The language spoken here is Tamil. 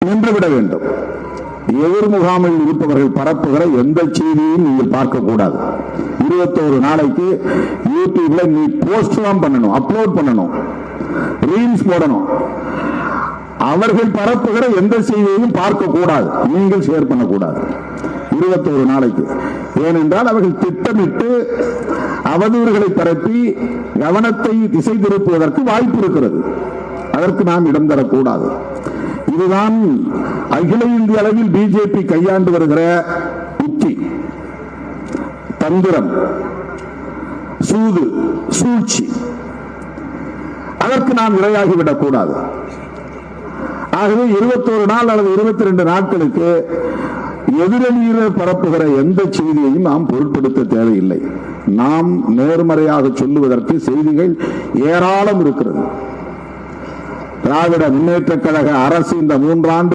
நின்றுவிட வேண்டும். எதிர் முகாமில் இருப்பவர்கள் பரப்புகிற எந்த செய்தியையும் நீங்கள் பார்க்கக்கூடாது. 21 நாளைக்கு யூடியூப்ல நீ போஸ்ட் தான் பண்ணணும், அப்லோட் பண்ணணும், ரீல்ஸ் போடணும். அவர்கள் பரப்புகிற எந்த செய்தியையும் பார்க்க கூடாது, நீங்கள் ஷேர் பண்ணக்கூடாது 21 நாளைக்கு. ஏனென்றால் அவர்கள் திட்டமிட்டு அவதூறுகளை பரப்பி கவனத்தை திசை திருப்புவதற்கு வாய்ப்பு இருக்கிறது. அதற்கு நாம் இடம் தரக்கூடாது. இதுதான் அகில இந்திய அளவில் பிஜேபி கையாண்டு வருகிற உத்தி, தந்திரம், சூது, சூழ்ச்சி. அதற்கு நாம் இரையாகிவிடக் கூடாது. ஆகவே 21 நாள் அல்லது 22 நாட்களுக்கு எதிரணியில் பரப்புகிற எந்த செய்தியையும் நாம் பொருட்படுத்த தேவையில்லை. நாம் நேர்மறையாக சொல்லுவதற்கு செய்திகள் ஏராளம் இருக்கிறது. திராவிட முன்னேற்றக் கழக அரசு இந்த 3 ஆண்டு